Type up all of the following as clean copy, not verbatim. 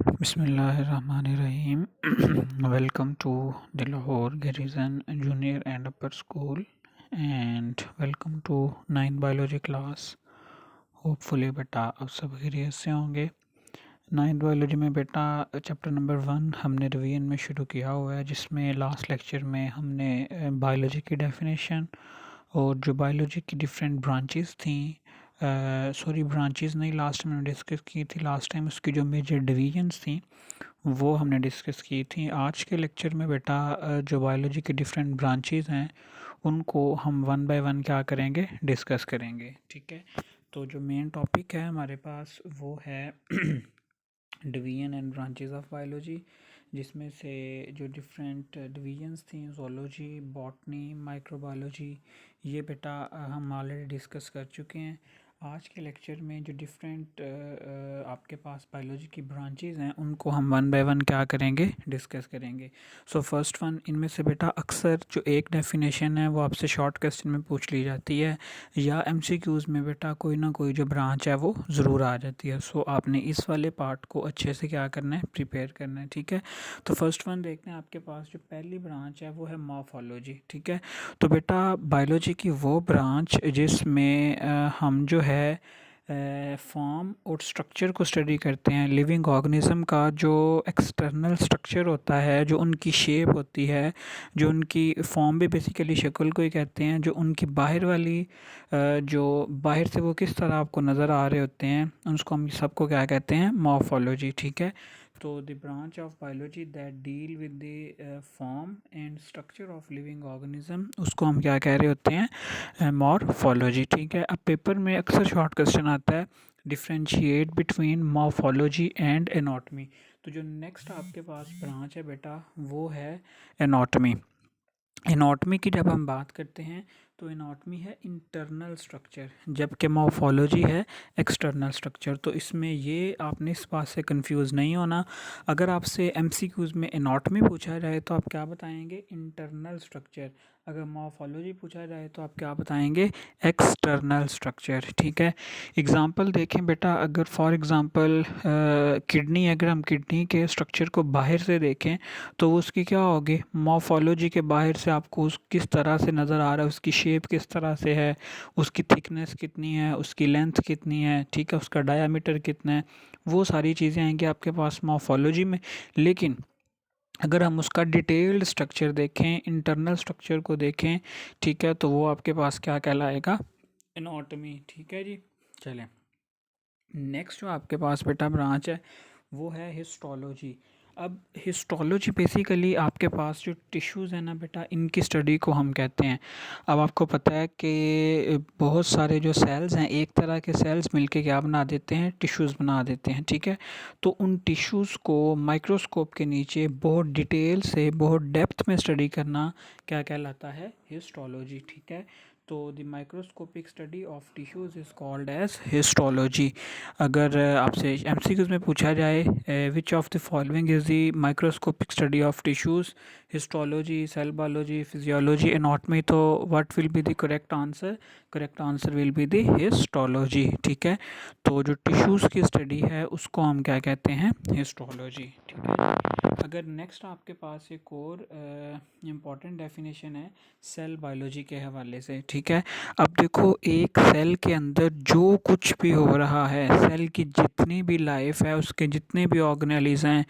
Bismillahirrahmanirrahim. Welcome to the Lahore Garrison Junior and Upper School, and welcome to 9 biology class. Hopefully बेटा आप सब खैरियत से होंगे। 9th बायोलॉजी में बेटा चैप्टर नंबर 1 हमने रिवीजन में शुरू किया हुआ है, जिसमें लास्ट लेक्चर में हमने बायोलॉजी की डेफिनेशन और जो बायोलॉजी की डिफरेंट ब्रांचेस थी, ब्रांचेस नहीं, लास्ट में डिस्कस की थी लास्ट टाइम, उसकी जो मेजर डिवीजन्स थी वो हमने डिस्कस की थी। आज के लेक्चर में बेटा जो बायोलॉजी के डिफरेंट ब्रांचेस हैं उनको हम वन बाय वन क्या करेंगे, डिस्कस करेंगे। ठीक है, तो जो मेन टॉपिक है हमारे पास वो है division and branches of biology, जिसमें से जो डिफरेंट डिवीजन्स थी, ज़ूलॉजी, बॉटनी, माइक्रोबायोलॉजी, ये बेटा हम ऑलरेडी डिस्कस कर चुके हैं। आज के लेक्चर में जो डिफरेंट आपके पास बायोलॉजी की ब्रांचेस हैं उनको हम वन बाय वन क्या करेंगे, डिस्कस करेंगे। सो फर्स्ट वन, इनमें से बेटा अक्सर जो एक डेफिनेशन है वो आपसे शॉर्ट क्वेश्चन में पूछ ली जाती है, या एमसीक्यूज़ में बेटा कोई ना कोई जो ब्रांच है वो ज़रूर आ जाती है। सो आपने इस वाले पार्ट को अच्छे से क्या करना है, प्रिपेयर करना है। ठीक है, तो फर्स्ट वन देखते हैं, आपके पास जो पहली ब्रांच है वो है मॉर्फोलॉजी। ठीक है, तो बेटा बायोलॉजी की वो ब्रांच जिसमें हम जो है फॉर्म और स्ट्रक्चर को स्टडी करते हैं, लिविंग ऑर्गेनिज्म का जो एक्सटर्नल स्ट्रक्चर होता है, जो उनकी शेप होती है, जो उनकी फॉर्म भी बेसिकली शक्ल को ही कहते हैं, जो उनकी बाहर वाली जो बाहर से वो किस तरह आपको नज़र आ रहे होते हैं, उसको हम सबको क्या कहते हैं, मॉर्फोलॉजी। ठीक है, तो the branch of biology that deal with the form and structure of living organism, उसको हम क्या कह रहे होते हैं, मॉर्फोलॉजी। ठीक है, अब पेपर में अक्सर शॉर्ट क्वेश्चन आता है, differentiate between morphology and anatomy. तो जो नेक्स्ट आपके पास ब्रांच है बेटा वो है एनाटॉमी। एनाटॉमी की जब हम बात करते हैं तो एनाटॉमी है इंटरनल स्ट्रक्चर, जबकि मॉर्फोलॉजी है एक्सटर्नल स्ट्रक्चर। तो इसमें ये आपने इस बात से कंफ्यूज नहीं होना। अगर आपसे एमसीक्यूज़ में एनाटॉमी पूछा जाए तो आप क्या बताएंगे, इंटरनल स्ट्रक्चर। अगर मॉर्फोलॉजी पूछा जाए तो आप क्या बताएंगे, एक्सटर्नल स्ट्रक्चर। ठीक है, एग्जांपल देखें बेटा, अगर फॉर एग्जांपल किडनी, अगर हम किडनी के स्ट्रक्चर को बाहर से देखें तो वो उसकी क्या होगी, मॉर्फोलॉजी के बाहर से आपको उस किस तरह से नज़र आ रहा है, उसकी शेप किस तरह से है, उसकी थिकनेस कितनी है, उसकी लेंथ कितनी है, ठीक है, उसका डायामीटर कितना है, वो सारी चीज़ें आएंगी आपके पास मॉर्फोलॉजी में। लेकिन अगर हम उसका डिटेल्ड स्ट्रक्चर देखें, इंटरनल स्ट्रक्चर को देखें, ठीक है, तो वो आपके पास क्या कहलाएगा, एनाटॉमी। ठीक है जी, चलें नेक्स्ट जो आपके पास बेटा ब्रांच है वो है हिस्टोलॉजी। अब हिस्टोलॉजी बेसिकली आपके पास जो टिश्यूज़ हैं ना बेटा, इनकी स्टडी को हम कहते हैं। अब आपको पता है कि बहुत सारे जो सेल्स हैं, एक तरह के सेल्स मिलके क्या बना देते हैं, टिश्यूज़ बना देते हैं। ठीक है, तो उन टिश्यूज़ को माइक्रोस्कोप के नीचे बहुत डिटेल से, बहुत डेप्थ में स्टडी करना क्या कहलाता है, हिस्टोलॉजी। ठीक है, तो the microscopic study of tissues is called as histology. अगर आपसे एमसीक्यूज़ में पूछा जाए which of the following is the microscopic study of tissues, histology, cell biology, physiology, anatomy, तो what will be the correct answer, correct answer will be the histology. ठीक है, तो जो टिश्यूज़ की स्टडी है उसको हम क्या कहते हैं, हिस्टोलॉजी। ठीक है, अगर नेक्स्ट आपके पास एक और इम्पॉर्टेंट डेफिनेशन है सेल बायोलॉजी के हवाले से। ठीक है, अब देखो, एक सेल के अंदर जो कुछ भी हो रहा है, सेल की जितनी भी लाइफ है, उसके जितने भी ऑर्गेनेलिज़ हैं,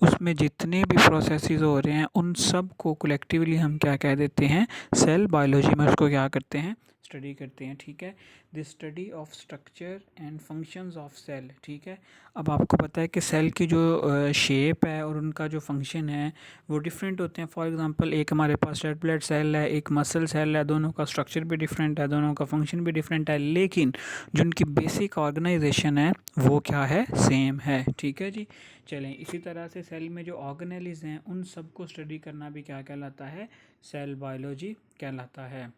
उसमें जितने भी प्रोसेसेस हो रहे हैं, उन सब को कलेक्टिवली हम क्या कह देते हैं, सेल बायोलॉजी में उसको क्या करते हैं, स्टडी करते हैं। ठीक है, the study of structure and functions of cell. ठीक है, अब आपको पता है कि सेल की जो शेप है और उनका जो फंक्शन है वो डिफरेंट होते हैं। फॉर एग्जांपल, एक हमारे पास रेड ब्लड सेल है, एक मसल सेल है, दोनों का स्ट्रक्चर भी डिफरेंट है, दोनों का फंक्शन भी डिफरेंट है, लेकिन जो उनकी बेसिक ऑर्गेनाइजेशन है वो क्या है, सेम है। ठीक है जी, चलें, इसी तरह से सेल में जो ऑर्गेनेलिज हैं उन सब को स्टडी करना भी क्या कहलाता है, सेल बायोलॉजी कहलाता है।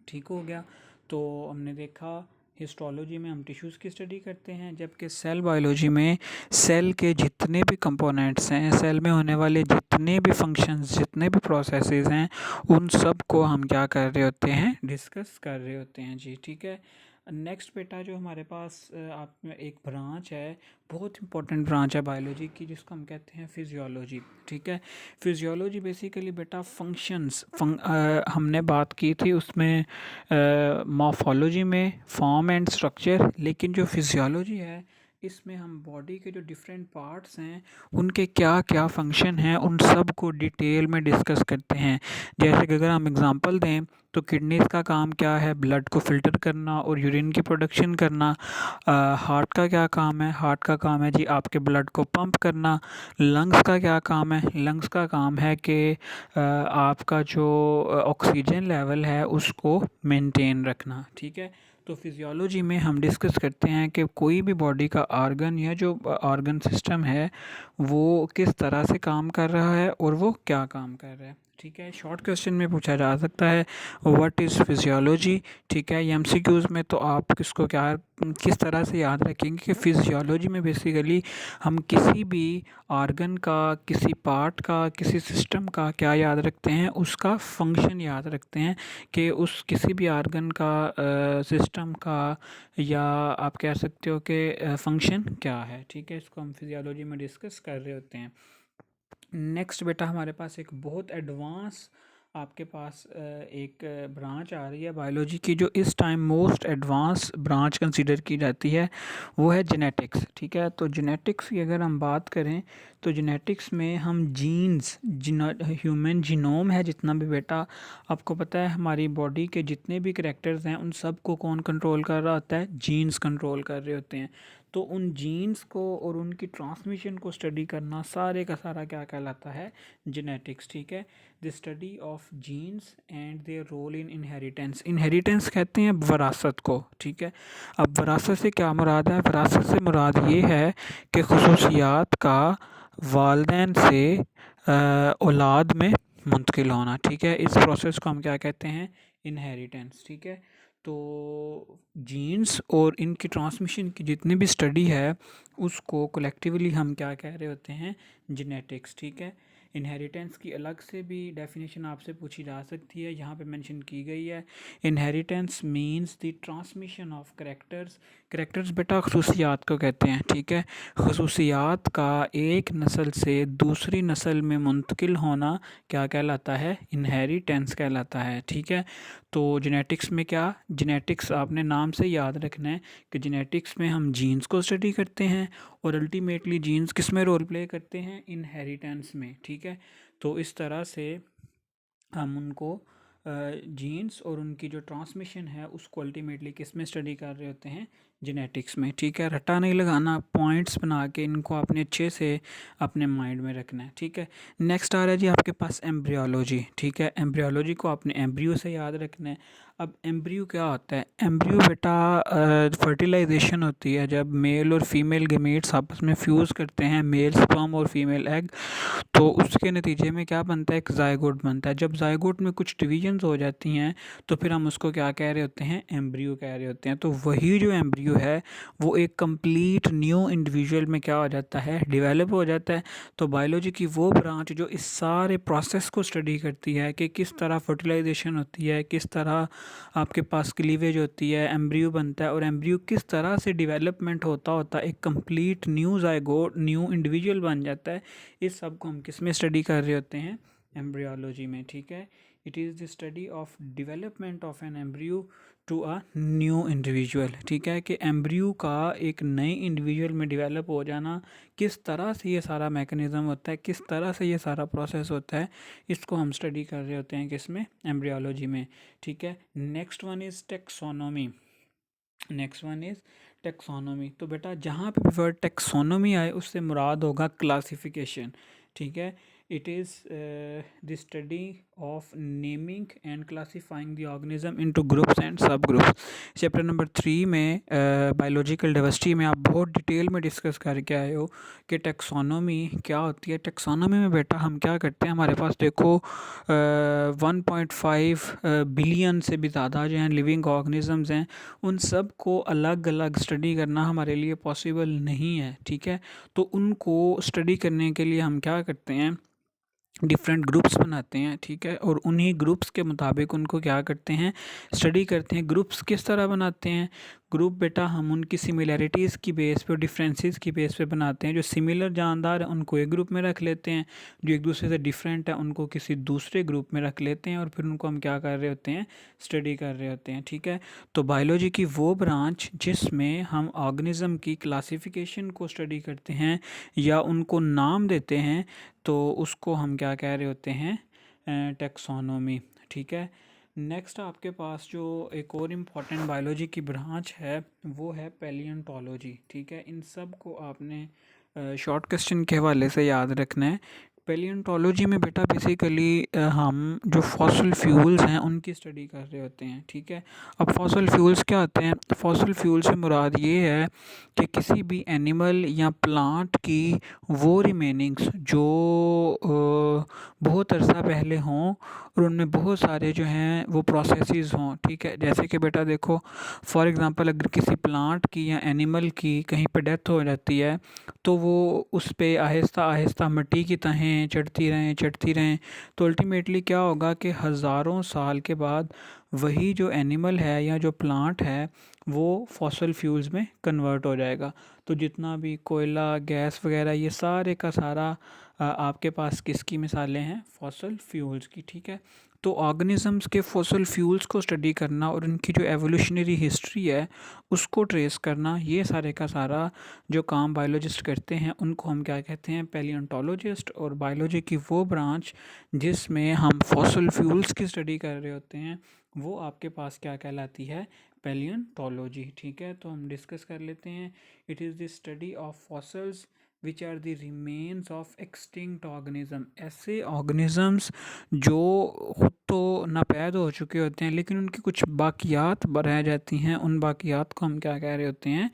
ठीक हो गया, तो हमने देखा हिस्टोलॉजी में हम टिश्यूज़ की स्टडी करते हैं, जबकि सेल बायोलॉजी में सेल के जितने भी कंपोनेंट्स हैं, सेल में होने वाले जितने भी फंक्शंस, जितने भी प्रोसेसेस हैं, उन सब को हम क्या कर रहे होते हैं, डिस्कस कर रहे होते हैं जी। ठीक है, नेक्स्ट बेटा जो हमारे पास आप में एक ब्रांच है, बहुत इंपॉर्टेंट ब्रांच है बायोलॉजी की, जिसको हम कहते हैं फिजियोलॉजी। ठीक है, फिजियोलॉजी बेसिकली बेटा फंक्शंस हमने बात की थी उसमें मॉर्फोलॉजी में फॉर्म एंड स्ट्रक्चर, लेकिन जो फिजियोलॉजी है इसमें हम बॉडी के जो डिफरेंट पार्ट्स हैं उनके क्या क्या फंक्शन हैं उन सब को डिटेल में डिस्कस करते हैं। जैसे कि अगर हम एग्जांपल दें तो किडनीज का काम क्या है, ब्लड को फिल्टर करना और यूरिन की प्रोडक्शन करना। हार्ट का क्या काम है, हार्ट का काम है जी आपके ब्लड को पंप करना। लंग्स का क्या काम है, लंग्स का काम है कि आपका जो ऑक्सीजन लेवल है उसको मेंटेन रखना। ठीक है, तो फिजियोलॉजी में हम डिस्कस करते हैं कि कोई भी बॉडी का ऑर्गन या जो ऑर्गन सिस्टम है वो किस तरह से काम कर रहा है और वो क्या काम कर रहा है। ठीक है, शॉर्ट क्वेश्चन में पूछा जा सकता है व्हाट इज़ फिजियोलॉजी। ठीक है, ये एमसीक्यूज़ में तो आप किसको क्या किस तरह से याद रखेंगे कि फिजियोलॉजी में बेसिकली हम किसी भी ऑर्गन का, किसी पार्ट का, किसी सिस्टम का क्या याद रखते हैं, उसका फंक्शन याद रखते हैं कि उस किसी भी ऑर्गन का, सिस्टम का, या आप कह सकते हो कि फंक्शन क्या है। ठीक है, इसको हम फिजियोलॉजी में डिस्कस कर रहे होते हैं। नेक्स्ट बेटा हमारे पास एक बहुत एडवांस आपके पास एक ब्रांच आ रही है बायोलॉजी की, जो इस time most advance branch consider की जाती है, वो है जेनेटिक्स। ठीक है, तो जेनेटिक्स की अगर हम बात करें तो जेनेटिक्स में हम जीन्स, ह्यूमन जीनोम है जितना भी बेटा, आपको पता है हमारी बॉडी के जितने भी करैक्टर्स हैं उन सब को कौन कंट्रोल कर रहा होता है, जीन्स कंट्रोल कर रहे होते हैं। तो उन जीन्स को और उनकी ट्रांसमिशन को स्टडी करना सारे का सारा क्या कहलाता है, जेनेटिक्स। ठीक है, the study of genes and their role in inheritance. Inheritance कहते हैं विरासत को। ठीक है, अब विरासत से क्या मुराद है, विरासत से मुराद ये है कि खुसूसियात का वालदैन से औलाद में मुंतकिल होना। ठीक है, इस प्रोसेस को हम क्या कहते हैं, इनहेरिटेंस। ठीक है, तो जीन्स और इनकी ट्रांसमिशन की जितनी भी स्टडी है उसको कलेक्टिवली हम क्या कह रहे होते हैं, जेनेटिक्स। ठीक है, इनहेरिटेंस की अलग से भी डेफिनेशन आपसे पूछी जा सकती है, यहाँ पे मेंशन की गई है। Inheritance means the transmission of characters. Characters बेटा खसूसियात को कहते हैं। ठीक है, खसूसियात का एक नस्ल से दूसरी नस्ल में मुंतकिल होना क्या कहलाता है, इनहेरिटेंस कहलाता है। ठीक है, तो जेनेटिक्स में क्या, जेनेटिक्स आपने नाम से याद रखना है कि जेनेटिक्स में हम जीन्स को स्टडी करते हैं और अल्टीमेटली जीन्स किस में रोल प्ले करते हैं, इनहेरिटेंस में। ठीक है, तो इस तरह से हम उनको जीन्स और उनकी जो ट्रांसमिशन है उसको अल्टीमेटली किस में स्टडी कर रहे होते हैं, जेनेटिक्स में। ठीक है, रट्टा नहीं लगाना, पॉइंट्स बना के इनको आपने अच्छे से अपने माइंड में रखना है। ठीक है, नेक्स्ट आ रहा है जी आपके पास एम्ब्रियोलॉजी। ठीक है, एम्ब्रियोलॉजी को आपने एम्ब्रियो से याद रखना है। अब एम्ब्रियो क्या होता है, एम्ब्रियो बेटा फर्टिलाइजेशन होती है जब मेल और फीमेल गेमेट्स आपस में फ्यूज़ करते हैं, मेल स्पर्म और फीमेल एग, तो उसके नतीजे में क्या बनता है, एक जायगोट बनता है। जब जायगोट में कुछ डिवीजन्स हो जाती हैं तो फिर हम उसको क्या कह रहे होते हैं, एम्ब्रियो कह रहे होते हैं। तो वही जो एम्ब्रियो है वो एक कंप्लीट न्यू इंडिविजुअल में क्या हो जाता है, डेवलप हो जाता है। तो बायोलॉजी की वो ब्रांच जो इस सारे प्रोसेस को स्टडी करती है कि किस तरह फर्टिलाइजेशन होती है, किस तरह आपके पास क्लीवेज होती है, एम्ब्रियो बनता है, और एम्ब्रियो किस तरह से डेवलपमेंट होता होता है एक complete new zygote, new individual बन जाता है। इस सब को हम किस में स्टडी कर रहे होते हैं, एम्ब्रियोलॉजी में। ठीक है, it is the study of development of an embryo to a new individual. ठीक है, कि एम्ब्रियो का एक नए इंडिविजुअल में डेवलप हो जाना, किस तरह से ये सारा मैकेनिज़्म होता है, किस तरह से ये सारा प्रोसेस होता है, इसको हम स्टडी कर रहे होते हैं किस में, एम्ब्रियोलॉजी में। ठीक है, next one is taxonomy. Next one is taxonomy. तो बेटा जहाँ पे भी वर्ड टेक्सोनोमी आए उससे मुराद होगा क्लासिफिकेशन। ठीक है, it is the study of naming and classifying the organism into groups and सब ग्रुप्स। चैप्टर नंबर 3 में बायोलॉजिकल डाइवर्सिटी में आप बहुत डिटेल में डिस्कस करके आए हो कि टेक्सोनोमी क्या होती है। टेक्सोनोमी में बेटा हम क्या करते हैं, हमारे पास देखो 1.5 बिलियन से भी ज़्यादा जो हैं लिविंग ऑर्गेनिजम्स हैं, उन सब को अलग अलग स्टडी करना हमारे लिए पॉसिबल नहीं है। ठीक है, तो उनको स्टडी करने के लिए हम क्या करते हैं, डिफरेंट ग्रुप्स बनाते हैं, ठीक है, और उन्हीं ग्रुप्स के मुताबिक उनको क्या करते हैं, स्टडी करते हैं। ग्रुप्स किस तरह बनाते हैं? ग्रुप बेटा हम उनकी सिमिलैरिटीज़ की बेस पे और डिफरेंसेस की बेस पे बनाते हैं। जो सिमिलर जानदार हैं उनको एक ग्रुप में रख लेते हैं, जो एक दूसरे से डिफरेंट है उनको किसी दूसरे ग्रुप में रख लेते हैं, और फिर उनको हम क्या कर रहे होते हैं, स्टडी कर रहे होते हैं, ठीक है। तो बायोलॉजी की वो ब्रांच जिसमें हम ऑर्गेनिज्म की क्लासिफिकेशन को स्टडी करते हैं या उनको नाम देते हैं, तो उसको हम क्या कह रहे होते हैं, टैक्सोनॉमी, ठीक है। नेक्स्ट आपके पास जो एक और इम्पॉर्टेंट बायोलॉजी की ब्रांच है वो है पैलियोंटोलॉजी, ठीक है। इन सब को आपने शॉर्ट क्वेश्चन के हवाले से याद रखना है। पैलियोंटोलॉजी में बेटा बेसिकली हम जो फॉसिल फ्यूल्स हैं उनकी स्टडी कर रहे होते हैं, ठीक है। अब फॉसिल फ्यूल्स क्या होते हैं? फॉसिल फ्यूल से मुराद ये है कि किसी भी एनिमल या प्लांट की वो रिमेनिंग्स जो बहुत अरसा पहले हों और उनमें बहुत सारे जो हैं वो प्रोसेसेस हों, ठीक है। जैसे कि बेटा देखो, फॉर एग्ज़ाम्पल अगर किसी प्लांट की या एनिमल की कहीं पर डेथ हो जाती है, तो वो उस पे आहिस्ता आहिस्ता मिट्टी की तहें चढ़ती रहें, तो अल्टीमेटली क्या होगा कि हज़ारों साल के बाद वही जो एनिमल है या जो प्लांट है वो फॉसिल फ्यूल्स में कन्वर्ट हो जाएगा। तो जितना भी कोयला, गैस वगैरह, ये सारे का सारा आपके पास किसकी मिसालें हैं? फॉसिल फ्यूल्स की, ठीक है। तो ऑर्गेनिजम्स के फॉसिल फ्यूल्स को स्टडी करना और उनकी जो एवोल्यूशनरी हिस्ट्री है उसको ट्रेस करना, ये सारे का सारा जो काम बायोलॉजिस्ट करते हैं उनको हम क्या कहते हैं? पैलियोंटोलॉजिस्ट। और बायोलॉजी की वो ब्रांच जिसमें हम फॉसिल फ्यूल्स की स्टडी कर रहे होते हैं वो आपके पास क्या कहलाती है? पैलियोंटोलॉजी, ठीक है। तो हम डिस्कस कर लेते हैं। It is the study of fossils which are the remains of extinct organism. ऐसे ऑर्गेनिजम्स जो खुद तो नापैद हो चुके होते हैं लेकिन उनकी कुछ बाकियात रह जाती हैं, उन बाकियात को हम क्या कह रहे होते हैं?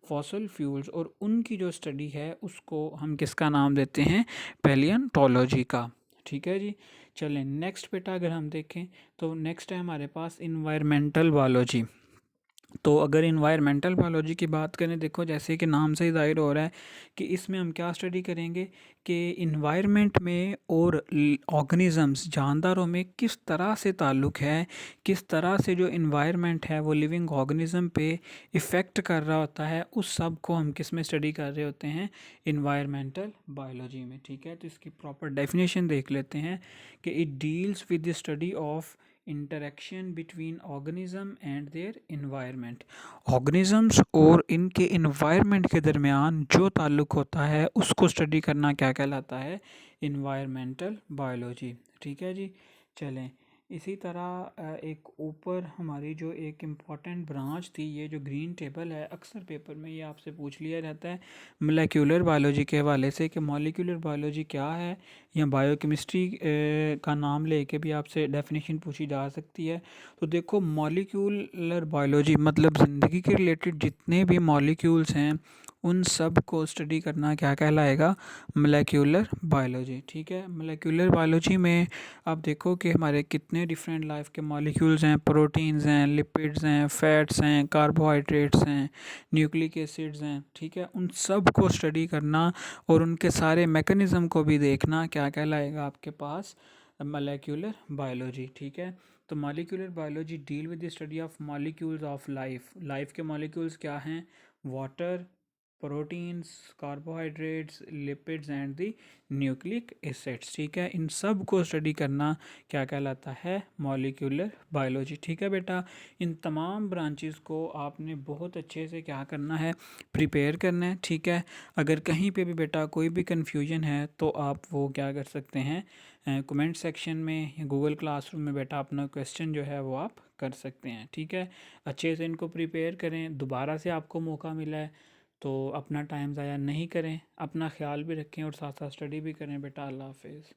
Fossil fuels. और उनकी जो स्टडी है उसको हम किसका नाम देते हैं? पैलियोंटोलॉजी का, ठीक है जी। चलें नेक्स्ट बेटा अगर हम देखें तो नेक्स्ट है हमारे पास इन्वायरमेंटल बायोलॉजी। तो अगर इन्वायरमेंटल बायोलॉजी की बात करें, देखो जैसे कि नाम से ही ज़ाहिर हो रहा है कि इसमें हम क्या स्टडी करेंगे कि इन्वायरमेंट में और ऑर्गेनिजम्स, जानदारों में किस तरह से ताल्लुक़ है, किस तरह से जो इन्वायरमेंट है वो लिविंग ऑर्गेनिज्म पे इफ़ेक्ट कर रहा होता है, उस सब को हम किस में स्टडी कर रहे होते हैं? इन्वायरमेंटल बायोलॉजी में, ठीक है। तो इसकी प्रॉपर डेफिनेशन देख लेते हैं कि it deals with the study of interaction between organism and their environment. Organisms और इनके इन्वायरमेंट के दरमियान जो ताल्लुक़ होता है उसको स्टडी करना क्या कहलाता है? इन्वायरमेंटल बायोलॉजी, ठीक है जी। चलें इसी तरह एक ऊपर हमारी जो एक इम्पॉर्टेंट ब्रांच थी, ये जो ग्रीन टेबल है, अक्सर पेपर में ये आपसे पूछ लिया जाता है मोलेक्युलर बायोलॉजी के हवाले से कि मॉलिक्यूलर बायोलॉजी क्या है, या बायोकेमिस्ट्री का नाम लेके भी आपसे डेफिनेशन पूछी जा सकती है। तो देखो मॉलिक्यूलर बायोलॉजी मतलब ज़िंदगी के रिलेटेड जितने भी मॉलिक्यूल्स हैं उन सब को स्टडी करना क्या कहलाएगा? मोलेक्युलर बायोलॉजी, ठीक है। मोलेक्युलर बायोलॉजी में आप देखो कि हमारे कितने डिफरेंट लाइफ के मॉलिक्यूल्स हैं, प्रोटीन्स हैं, लिपिड्स हैं, फैट्स हैं, कार्बोहाइड्रेट्स हैं, न्यूक्लिक एसिड्स हैं, ठीक है। उन सब को स्टडी करना और उनके सारे मैकेनिज़्म को भी देखना क्या कहलाएगा आपके पास? मोलेक्युलर बायोलॉजी, ठीक है। तो molecular biology deal with the study of molecules of life. Life के मॉलिक्यूल्स क्या हैं? Water, proteins, carbohydrates, lipids and the nucleic acids, ठीक है। इन सब को स्टडी करना क्या कहलाता है? मॉलिक्यूलर बायोलॉजी, ठीक है बेटा। इन तमाम ब्रांचेस को आपने बहुत अच्छे से क्या करना है? प्रिपेयर करना है, ठीक है। अगर कहीं पे भी बेटा कोई भी कन्फ्यूजन है तो आप वो क्या कर सकते हैं? कमेंट सेक्शन में या गूगल क्लासरूम में बेटा अपना क्वेश्चन जो है वो आप कर सकते हैं, ठीक है। अच्छे से इनको प्रिपेयर करें, दोबारा से आपको मौका मिला है तो अपना टाइम ज़ाया नहीं करें, अपना ख्याल भी रखें और साथ साथ स्टडी भी करें बेटा। अल्लाह हाफिज़।